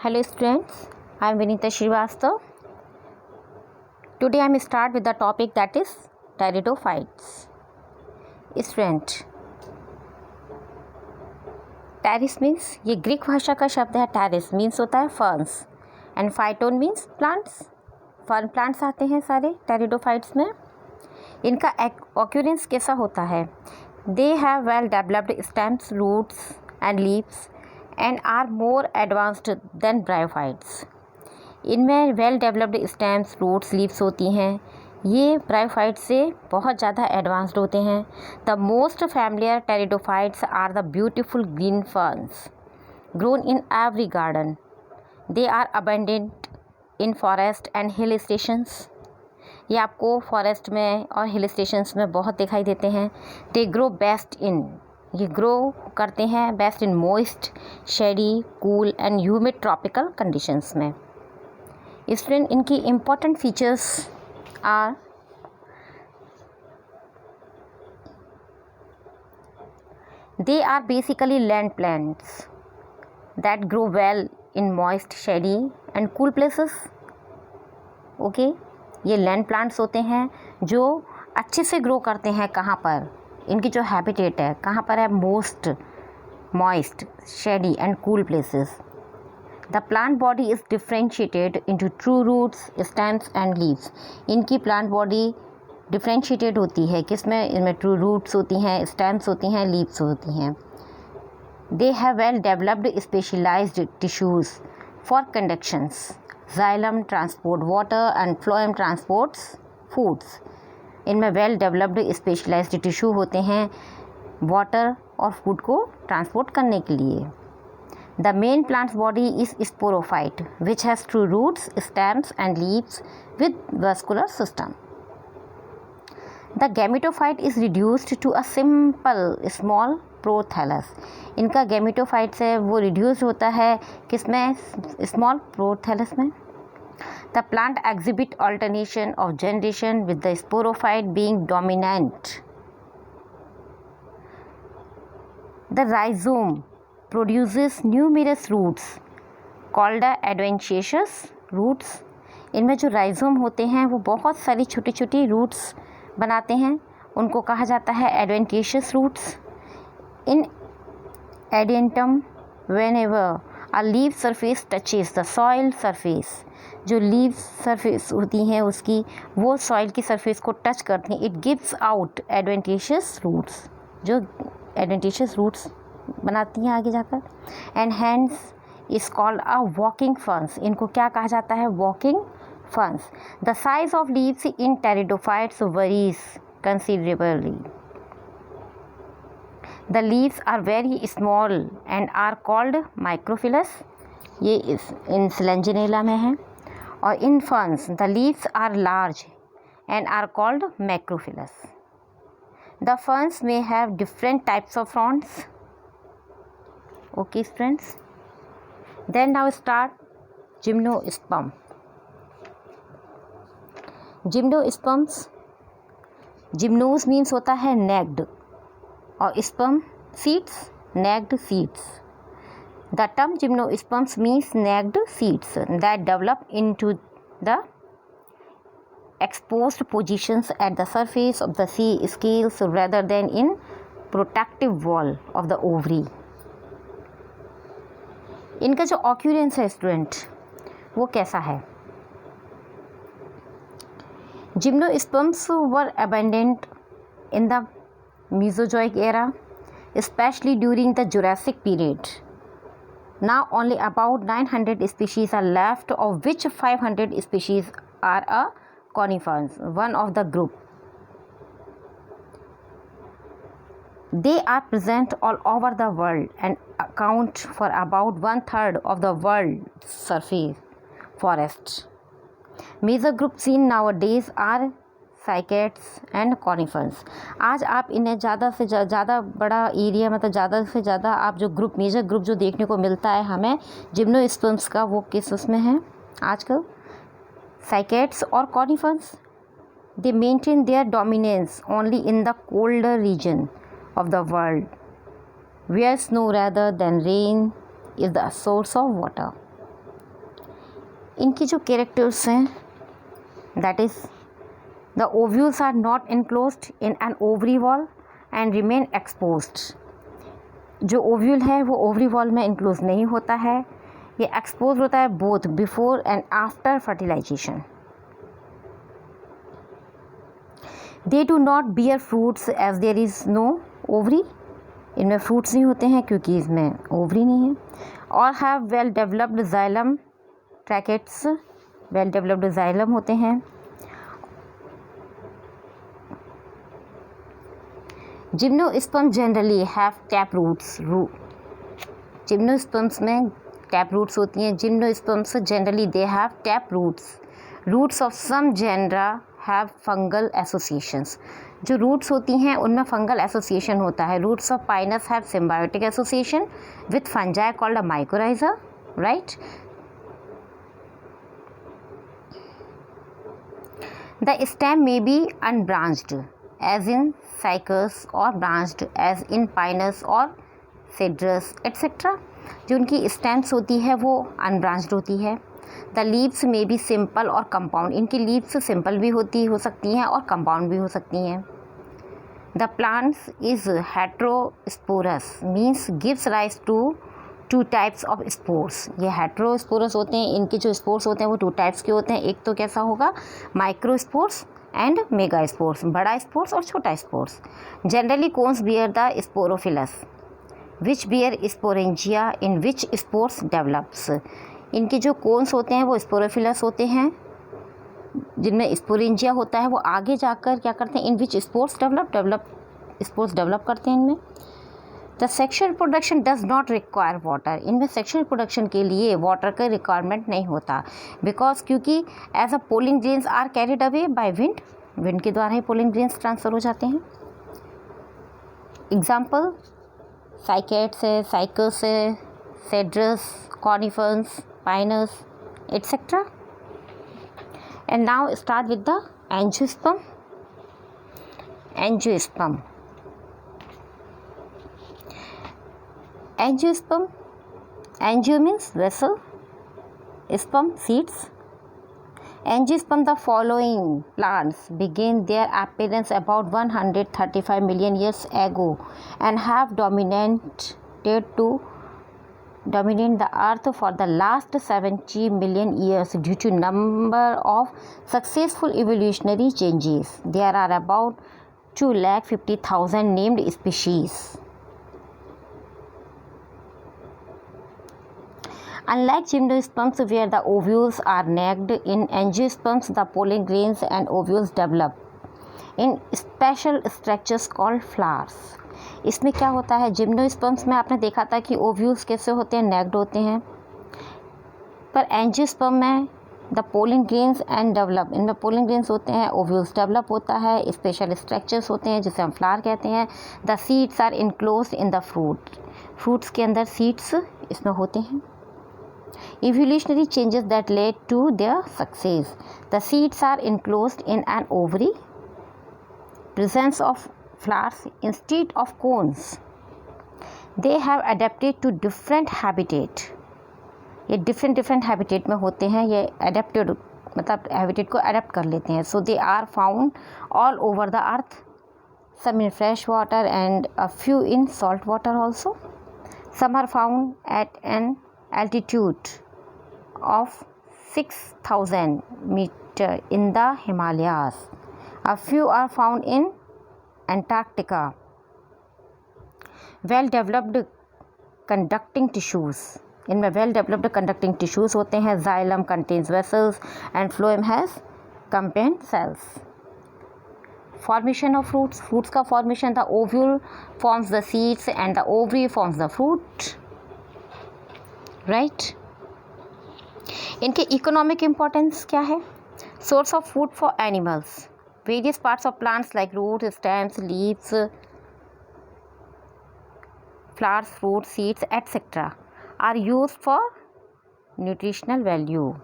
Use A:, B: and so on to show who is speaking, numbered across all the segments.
A: Hello students, I am Vinita Srivastav. Today I am start with the topic that is pteridophytes. Student, pteris means ये Greek भाषा का शब्द है. Pteris means होता है ferns and phyton means plants. Fern plants आते हैं सारे टेरिडोफाइट्स में. इनका ऑक्यूरेंस कैसा होता है? They have well developed stems, roots and leaves and are more advanced than bryophytes. इनमें well developed stems, roots, leaves होती हैं. ये ब्रायोफाइट से बहुत ज़्यादा एडवांस्ड होते हैं. The most familiar pteridophytes are the beautiful green ferns grown in every garden. They are abundant in forest and hill stations. ये आपको फॉरेस्ट में और हिल स्टेशंस में बहुत दिखाई देते हैं. दे ग्रो बेस्ट इन, ये ग्रो करते हैं best in moist, shady, cool and humid tropical conditions में. स्टूडेंट, इनकी important features are they are basically land plants that grow well in moist, shady and cool places. Okay, ये land plants होते हैं जो अच्छे से ग्रो करते हैं. कहाँ पर? इनकी जो हैबिटेट है कहाँ पर है? Most moist, shady and cool places. The plant body is differentiated into true roots, stems and leaves. इनकी प्लांट बॉडी डिफ्रेंशिएटेड होती है. किसमें? इनमें ट्रू रूट्स होती हैं, स्टेम्स होती हैं, लीव्स होती हैं. They have well developed specialised tissues for conductions, xylem transport water and phloem transports foods. इनमें वेल डेवलप्ड स्पेशलाइज्ड टिश्यू होते हैं वाटर और फूड को ट्रांसपोर्ट करने के लिए. The main plants body is sporophyte which has true roots, stems and leaves with vascular system. The gametophyte is reduced to a simple small prothallus. इनका gametophyte से वो रिड्यूस होता है किसमें? स्मॉल प्रोथैलस में. The plant exhibit alternation of generation with the sporophyte being dominant. The rhizome produces numerous roots called the adventitious roots. इनमें जो rhizome होते हैं वो बहुत सारी छोटी छोटी रूट्स बनाते हैं. उनको कहा जाता है adventitious roots. In adiantum whenever a leaf surface touches the soil surface, जो लीव सरफेस होती हैं उसकी, वो सॉइल की सरफेस को टच करती हैं. It gives out adventitious roots, जो एडवेंटिशियस रूट्स बनाती हैं आगे जाकर. And hence is called a walking ferns. इनको क्या कहा जाता है? Walking ferns. The size of leaves in pteridophytes varies considerably. The leaves are very small and are called microphylls. ये इन सिलेंजिनेला में है. और in ferns the leaves are large and are called macrophylls. The ferns may have different types of fronds. Okay friends, then now start gymnosperm. Gymnosperms, gymnos means होता है necked और sperm seeds, necked seeds. The term gymnosperms means necked seeds that develop into the exposed positions at the surface of the scales rather than in protective wall of the ovary. इनका जो occurrence है student वो कैसा है? Gymnosperms were abundant in the Mesozoic era, especially during the Jurassic period. Now only about 900 species are left, of which 500 species are a conifers, one of the group. They are present all over the world and account for about 1/3 of the world's surface forests. Major groups seen nowadays are साइकेट्स and conifers. आज आप इन्हें ज़्यादा से ज़्यादा बड़ा area, मतलब ज़्यादा से ज़्यादा आप जो ग्रुप, मेजर ग्रुप जो देखने को मिलता है हमें जिम्नोस्पर्म्स का, वो किस उसमें है आजकल? साइकेट्स और conifers. They maintain their dominance only in the colder region of the world where snow rather than rain is the source of water. इनकी जो कैरेक्टर्स हैं, that is the ovules are not enclosed in an ovary wall and remain exposed. जो ovule है वो ovary wall में enclose नहीं होता है, ये एक्सपोज होता है both before and after fertilisation. They do not bear fruits as there is no ovary, इनमें फ्रूट्स नहीं होते हैं क्योंकि इसमें ओवरी नहीं है। और have well developed xylem tracheids, well developed xylem होते हैं। Gymnosperm generally have tap roots, gymnosperms में टैप रूट्स होती हैं। Gymnosperms generally they have tap roots. Roots of some genera have fungal associations, जो रूट्स होती हैं उनमें फंगल एसोसिएशन होता है। Roots of pinus have symbiotic association with fungi called a mycorrhiza, right. The stem may be unbranched as in cycas और branched as in pinus और cedrus etcetera. जो उनकी स्टेम्स होती है वो अनब्रांच्ड होती है। The leaves may be simple और कंपाउंड, इनकी लीव्स सिंपल भी हो सकती हैं और कंपाउंड भी हो सकती हैं। The plants is heterosporous means gives rise to two types of spores. ये हेट्रोस्पोरस होते हैं, इनके जो स्पोर्स होते हैं वो टू टाइप्स के होते हैं। एक तो कैसा होगा, microspores and megaspores spores और छोटा spores. Generally cones bear the sporophylls which bear sporangia in which spores develops. इनके जो कोन्स होते हैं वो स्पोरोफिलस होते हैं, जिनमें स्पोरेंजिया होता है, वो आगे जाकर क्या करते हैं, in which spores spores develop करते हैं इनमें। The sexual reproduction does not require water, इनमें सेक्शुअल रिप्रोडक्शन के लिए वाटर का रिक्वायरमेंट नहीं होता, बिकॉज क्योंकि as a pollen grains are carried away by wind, wind के द्वारा ही पोलिन ग्रेन्स ट्रांसफर हो जाते हैं। एग्जाम्पल साइकेट्स है, साइकस है, cedrus, conifers, Pinus etcetera. And now start with the angiosperm. Angiosperm, angiosperm, angio means vessel, sperm seeds. Angiosperm, the following plants began their appearance about 135 million years ago and have dominated the earth for the last 70 million years due to number of successful evolutionary changes. There are about 250,000 named species. Unlike gymnosperms where the ovules are naked, in angiosperms the pollen grains and ovules develop in special structures called flowers. इसमें क्या होता है, gymnosperms में आपने देखा था कि ovules कैसे होते हैं, नेक्ड होते हैं, पर एंजियोस्पर्म में the pollen grains and develop, इनमें पोलिन ग्रेन्स होते हैं, ओव्यूल्स डेवलप होता है, स्पेशल स्ट्रक्चर्स होते हैं जिसे हम फ्लावर कहते हैं। The seeds are enclosed in the fruit, fruits के अंदर सीड्स इसमें होते हैं। Evolutionary changes that led to their success. The seeds are enclosed in an ovary. Presence of flowers instead of cones. They have adapted to different habitat. ये different habitat में होते हैं, ये adapted मतलब habitat को adapt कर लेते हैं. So they are found all over the earth. Some in fresh water and a few in salt water also. Some are found at an altitude of 6,000 meter in the Himalayas. A few are found in Antarctica. Well developed conducting tissues, इनमें well developed conducting tissues होते हैं. Xylem contains vessels and phloem has component cells. Formation of fruits, fruits का formation, the ovule forms the seeds and the ovary forms the fruit, right. इनके economic importance क्या है, source of food for animals, various parts of plants like root, stems, leaves, flowers, fruit, seeds etcetera are used for nutritional value.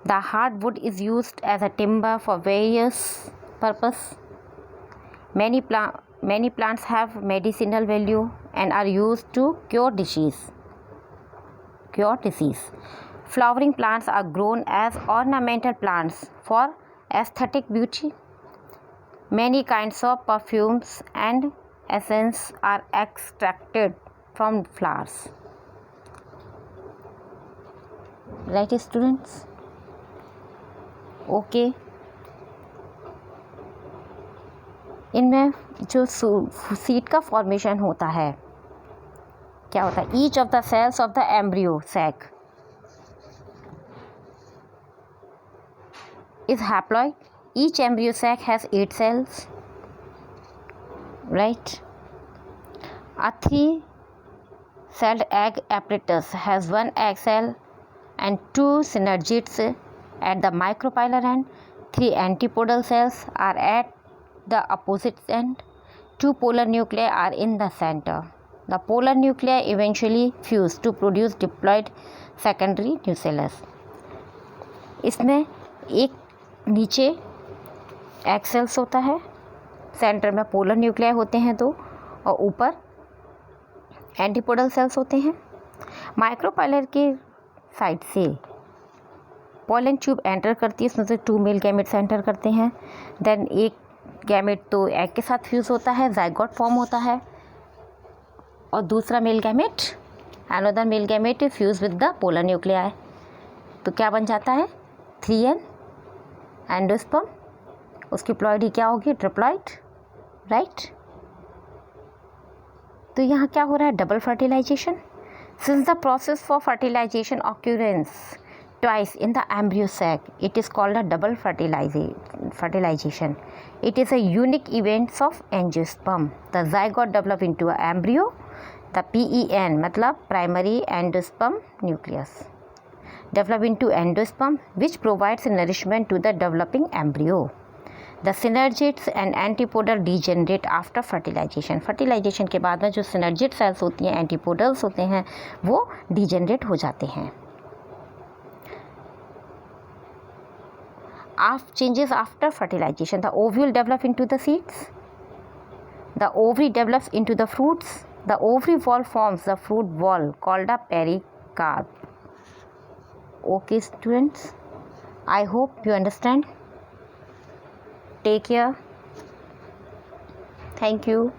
A: The hardwood is used as a timber for various purpose. many plants have medicinal value and are used to cure disease. Flowering plants are grown as ornamental plants for aesthetic beauty. Many kinds of perfumes and essence are extracted from flowers. Right, students? Okay. इनमें जो seed का formation होता है, क्या होता है? Each of the cells of the embryo sac is haploid. Each embryo sac has 8 cells, right? A 3-celled egg apparatus has 1 egg cell and 2 synergids at the micropylar end. 3 antipodal cells are at the opposite end. 2 polar nuclei are in the center. The polar nuclei eventually fuse to produce diploid secondary nucellus. इसमें एक नीचे egg cells होता है, centre में polar nuclei होते हैं 2, और ऊपर एंटीपोडल सेल्स होते हैं. माइक्रोपाइलर के साइड से पोलन ट्यूब एंटर करती है, इसमें से 2 मेल गैमेट्स एंटर करते हैं. देन एक गैमेट तो एग के साथ फ्यूज़ होता है, जाइगोट फॉर्म होता है, और दूसरा male gamete, another male gamete fuse with the polar nuclei. तो क्या बन जाता है? 3n endosperm. उसकी प्लॉइडी क्या होगी? Triploid, right? तो यहाँ क्या हो रहा है? Double fertilisation. Since the process for fertilisation occurrence twice in the embryo sac, it is called a double fertilization. It is a unique event of angiosperm. The zygote develop into an embryo. The PEN मतलब primary endosperm nucleus develop into endosperm, which provides nourishment to the developing embryo. The synergids and antipodal degenerate after fertilization. Fertilization के बाद में जो synergid cells होती हैं, antipodals होते हैं, वो degenerate हो जाते हैं. Changes after fertilization. The ovule develops into the seeds. The ovary develops into the fruits. The ovary wall forms the fruit wall called a pericarp. Okay, students, I hope you understand. Take care. Thank you.